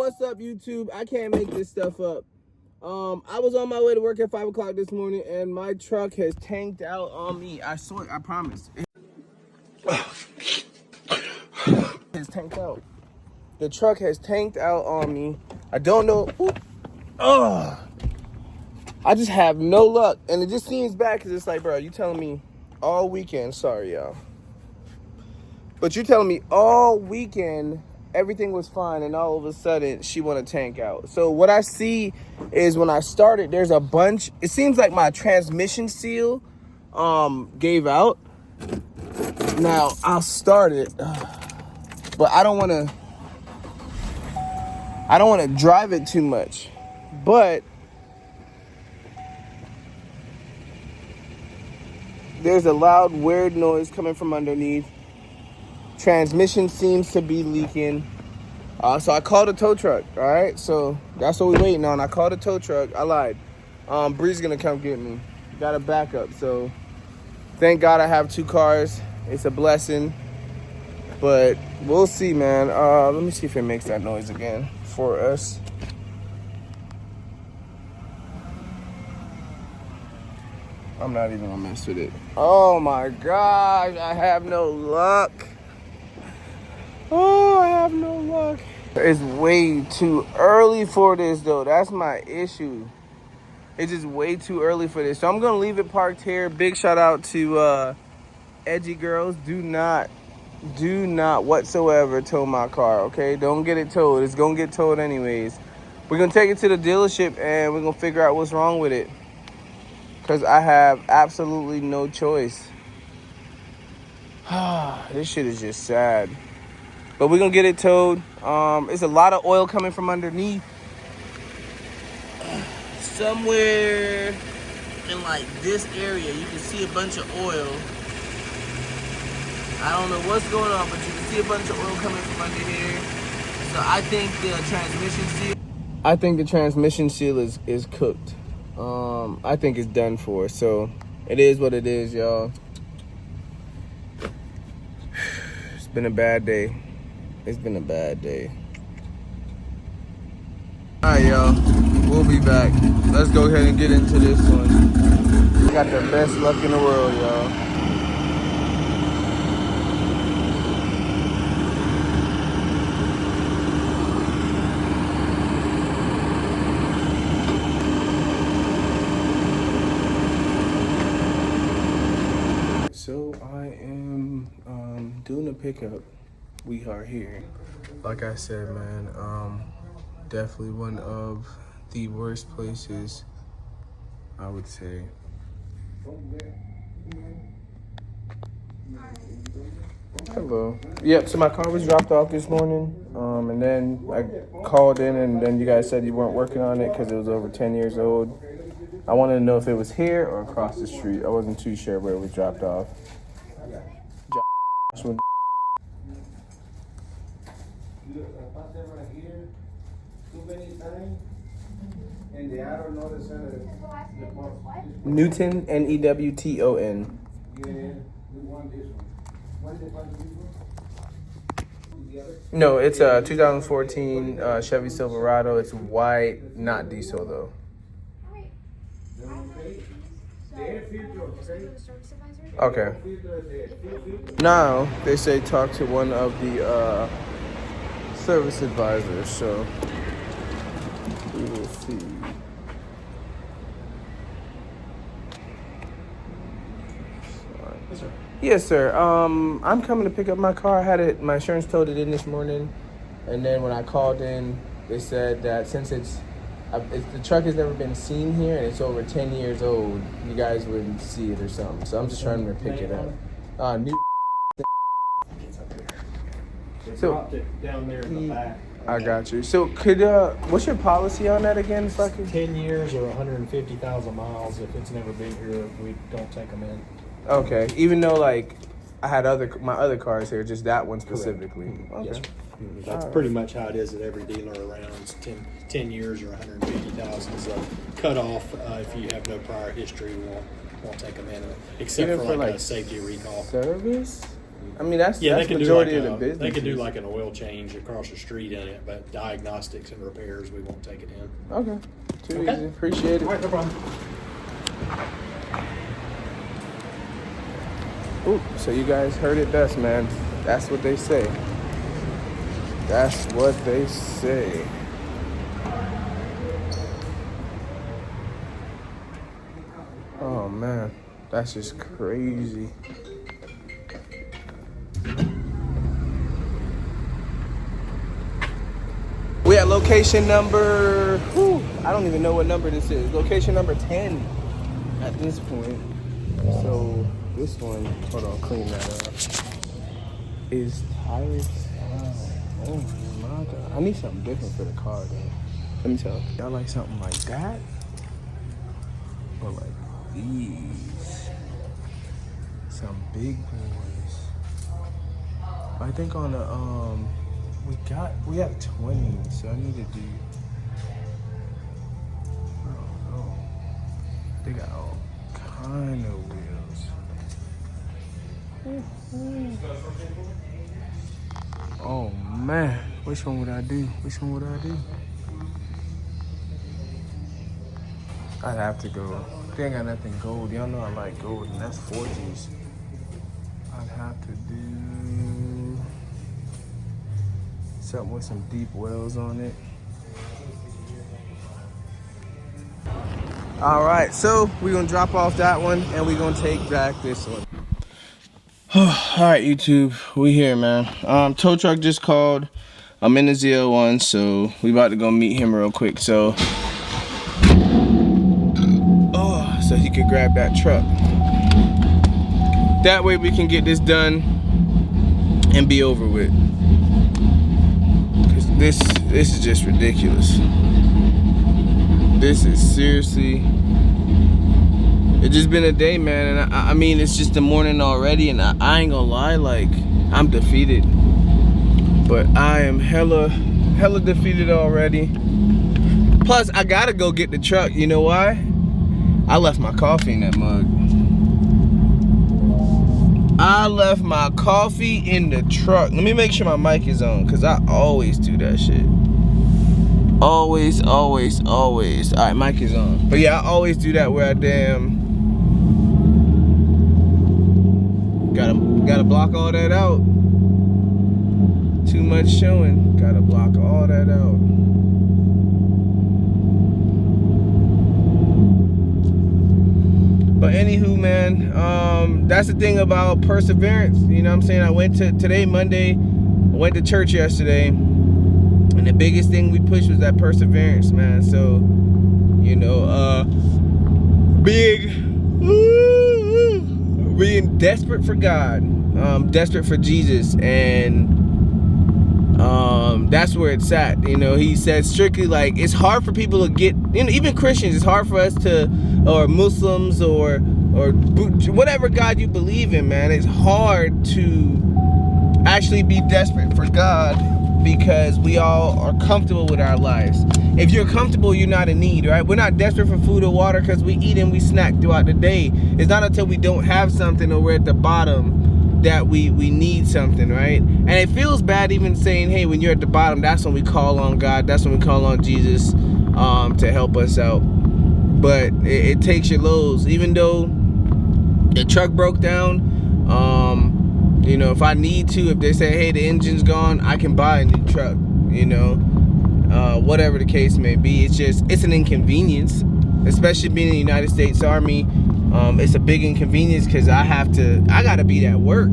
what's up, YouTube? I can't make this stuff up. I was on my way to work at 5 o'clock this morning, and my truck has tanked out on me. I swear, I promise. It has tanked out. The truck has tanked out on me. I don't know. I just have no luck, and it just seems bad because it's like, bro, you telling me all weekend. Sorry, y'all. But you telling me all weekend everything was fine, and all of a sudden she want to tank out. So what I see is when I started, there's a bunch. It seems like my transmission seal gave out. Now I'll start it, but I don't want to drive it too much. But there's a loud, weird noise coming from underneath. Transmission seems to be leaking. So I called a tow truck, all right? So that's what we're waiting on. I called a tow truck. I lied. Bree's going to come get me. Got a backup. So thank God I have 2 cars. It's a blessing. But we'll see, man. Let me see if it makes that noise again for us. I'm not even going to mess with it. Oh, my gosh. I have no luck. Oh, I have no luck. It's way too early for this, though. That's my issue. It's just way too early for this. So I'm going to leave it parked here. Big shout out to Edgy Girls. Do not whatsoever tow my car, okay? Don't get it towed. It's going to get towed anyways. We're going to take it to the dealership, and we're going to figure out what's wrong with it. Because I have absolutely no choice. This shit is just sad. But we're going to get it towed. It's a lot of oil coming from underneath. Somewhere in like this area, you can see a bunch of oil. I don't know what's going on, but you can see a bunch of oil coming from under here. So I think the transmission seal is cooked. I think it's done for. So it is what it is, y'all. It's been a bad day. It's been a bad day. All right, y'all. We'll be back. Let's go ahead and get into this one. We got the best luck in the world, y'all. So I am doing a pickup. We are here. Like I said, man, definitely one of the worst places, I would say. Hello. Yep, so my car was dropped off this morning, and then I called in, and then you guys said you weren't working on it because it was over 10 years old. I wanted to know if it was here or across the street. I wasn't too sure where it was dropped off. Newton, Newton. No, it's a 2014 Chevy Silverado. It's white, not diesel though. Okay. Now they say talk to one of the service advisors, so we will see. Yes, sir. I'm coming to pick up my car. I had my insurance towed it in this morning, and then when I called in, they said that since the truck has never been seen here and it's over 10 years old, you guys wouldn't see it or something. So I'm just trying to pick it up. New. So dropped it down there in the back. I got you. So could what's your policy on that again? If I could... 10 years or 150,000 miles. If it's never been here, we don't take them in. Okay. Even though like I had my other cars here, just that one specifically. Okay. Yes, that's pretty much how it is at every dealer around. It's 10 years or 150,000 is a cutoff. If you have no prior history, we won't take them in, except Even for like a safety recall. Service? I mean, that's Yeah, they that's can do majority like of the business. they can do like an oil change across the street in it, but diagnostics and repairs, we won't take it in. Okay. Too Okay. easy. Appreciate it. All right, no problem. Ooh, so you guys heard it best, man. That's what they say. That's what they say. Oh man, that's just crazy. We at location number, I don't even know what number this is. Location number 10 at this point. So this one, hold on, clean that up. Is tired. Oh my god. I need something different for the car though. Let me tell you. Y'all like something like that? Or like these? Some big boys. I think on the we have 20, so I need to do, I don't know. They got all kind of wheels. Oh man, which one would I do? I'd have to go. They ain't got nothing gold. Y'all know I like gold, and that's 4Gs. I'd have to do something with some deep wells on it. All right, so we're gonna drop off that one, and we're gonna take back this one. All right, YouTube, we here, man. Tow truck just called. I'm in the ZL1, so we about to go meet him real quick. So he could grab that truck. That way we can get this done and be over with. Cause this is just ridiculous. This is seriously. It's just been a day, man, and I mean it's just the morning already, and I ain't gonna lie, like I'm defeated. But I am hella defeated already. Plus I gotta go get the truck. You know why? I left my coffee in that mug. I left my coffee in the truck. Let me make sure my mic is on, cause I always do that shit. Always. All right, mic is on. But yeah, I always do that where I gotta block all that out. Too much showing. Gotta block all that out. But anywho, man, that's the thing about perseverance. You know what I'm saying? I went to today, Monday. I went to church yesterday, and the biggest thing we pushed was that perseverance, man. So, you know, being desperate for God, desperate for Jesus, and that's where it's at. You know, he said strictly, like, it's hard for people to get, you know, even Christians, it's hard for us to, or Muslims, or whatever God you believe in, man, it's hard to actually be desperate for God, because we all are comfortable with our lives. If you're comfortable, you're not in need, right? We're not desperate for food or water because we eat and we snack throughout the day. It's not until we don't have something or we're at the bottom that we need something, right? And it feels bad even saying, hey, when you're at the bottom, that's when we call on God, that's when we call on Jesus to help us out. But it takes your lows. Even though the truck broke down, you know, if I need to, if they say, hey, the engine's gone, I can buy a new truck, you know, whatever the case may be. It's an inconvenience, especially being in the United States Army. It's a big inconvenience because I gotta be at work.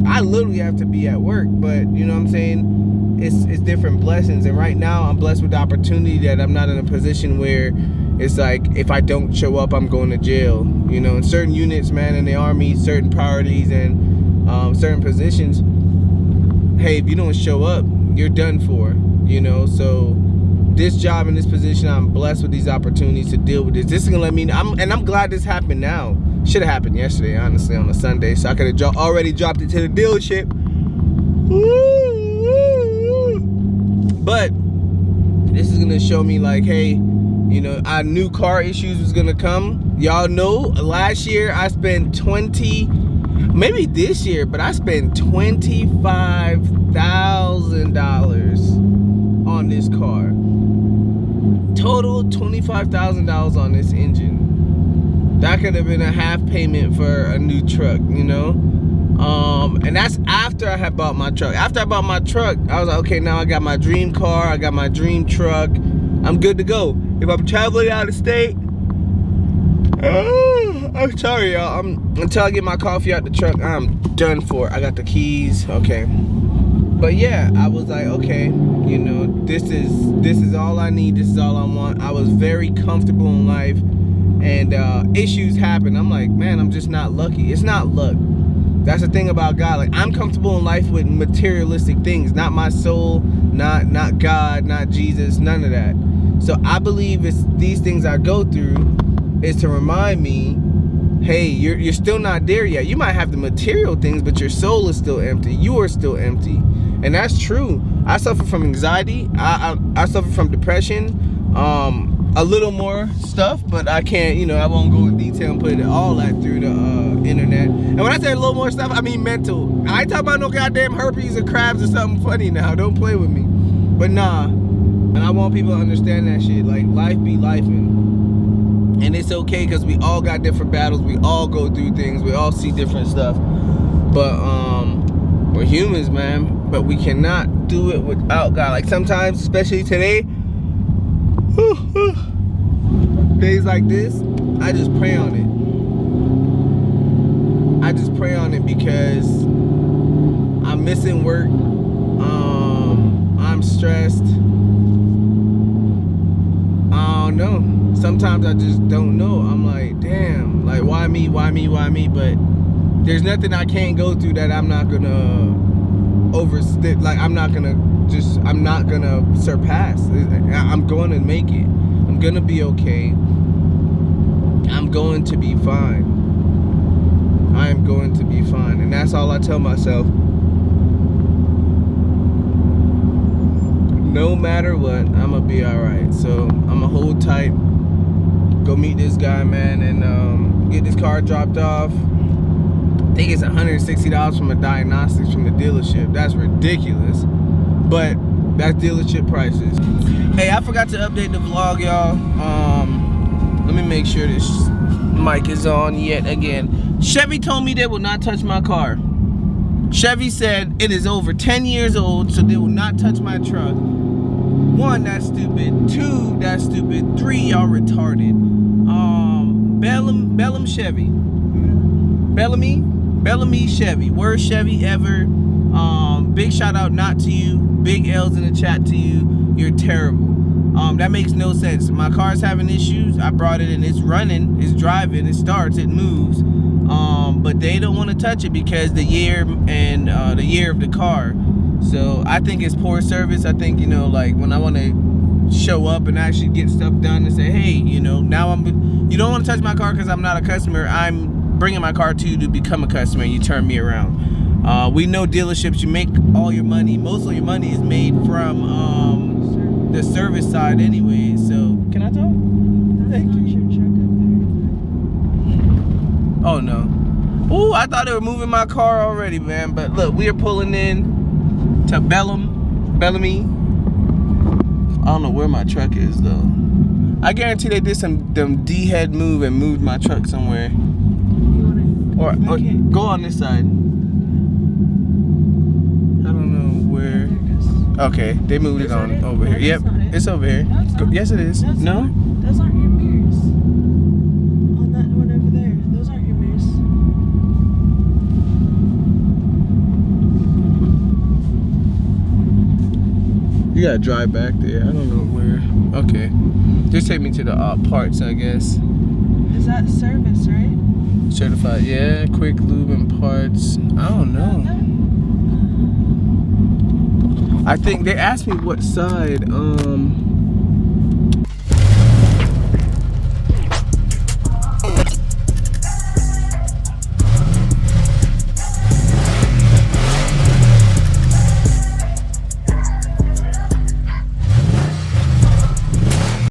I literally have to be at work, but you know what I'm saying? It's different blessings. And right now I'm blessed with the opportunity that I'm not in a position where it's like, if I don't show up, I'm going to jail. You know, in certain units, man, in the Army, certain priorities and certain positions, hey, if you don't show up, you're done for, you know. So this job and this position, I'm blessed with these opportunities to deal with this. This is gonna let me, I'm glad this happened now. Should have happened yesterday, honestly, on a Sunday, so I could have already dropped it to the dealership. But this is gonna show me, like, hey, you know, I knew car issues was gonna come. Y'all know last year I spent maybe this year, but I spent $25,000 on this car. Total $25,000 on this engine. That could have been a half payment for a new truck, you know? And that's after I had bought my truck. After I bought my truck, I was like, okay, now I got my dream car, I got my dream truck. I'm good to go. If I'm traveling out of state, I'm sorry, y'all. Until I get my coffee out the truck, I'm done for. I got the keys, okay. But yeah, I was like, okay, you know, this is all I need. This is all I want. I was very comfortable in life, and issues happen. I'm like, man, I'm just not lucky. It's not luck. That's the thing about God. Like, I'm comfortable in life with materialistic things, not my soul, not God, not Jesus, none of that. So I believe it's these things I go through is to remind me, hey, you're still not there yet. You might have the material things, but your soul is still empty. You are still empty. And that's true. I suffer from anxiety. I suffer from depression. A little more stuff, but I can't, you know, I won't go in detail and put it all that through the internet. And when I say a little more stuff, I mean mental. I ain't talking about no goddamn herpes or crabs or something funny now. Don't play with me. But nah. And I want people to understand that shit. Like, life be lifing. And it's okay, because we all got different battles. We all go through things. We all see different stuff. But we're humans, man. But we cannot do it without God. Like, sometimes, especially today, days like this, I just pray on it. I just pray on it because I'm missing work. I'm stressed. I don't know. Sometimes I just don't know. I'm like, damn, like, why me? But there's nothing I can't go through that I'm not gonna like, I'm not gonna surpass. I'm going to make it. I'm gonna be okay. I'm going to be fine. I am going to be fine. And that's all I tell myself. No matter what, I'm gonna be alright. So I'm gonna hold tight, go meet this guy, man, and get this car dropped off. I think it's $160 from a diagnostics from the dealership. That's ridiculous, but that's dealership prices. Hey, I forgot to update the vlog, y'all. Let me make sure this mic is on yet again. Chevy told me they will not touch my car. Chevy said it is over 10 years old, so they will not touch my truck. 1, that's stupid. 2, that's stupid. 3, y'all retarded. Bellum Chevy. Bellamy Chevy. Worst Chevy ever. Big shout out not to you. Big L's in the chat to you. You're terrible. That makes no sense. My car's having issues. I brought it in. It's running. It's driving. It starts. It moves. But they don't want to touch it because the year and the year of the car. So I think it's poor service. I think, you know, like, when I want to show up and actually get stuff done and say, hey, you know, now you don't want to touch my car because I'm not a customer. I'm bringing my car to you to become a customer, and you turn me around. We know dealerships, you make all your money. Most of your money is made from the service side anyway. So can I talk? Thank you. Oh no. Oh, I thought they were moving my car already, man. But look, we are pulling in to Bellamy. I don't know where my truck is though. I guarantee they did some D-head move and moved my truck somewhere. Or go on this side. I don't know where. Okay, they moved it on over here. Yep, it's over here. Yes, it is. No? Those aren't your mirrors. On that one over there. Those aren't your mirrors. You gotta drive back there. I don't know where. Okay. Just take me to the parts, I guess. Is that service, right? Certified, yeah. Quick lube and parts. I don't know. I think they asked me what side.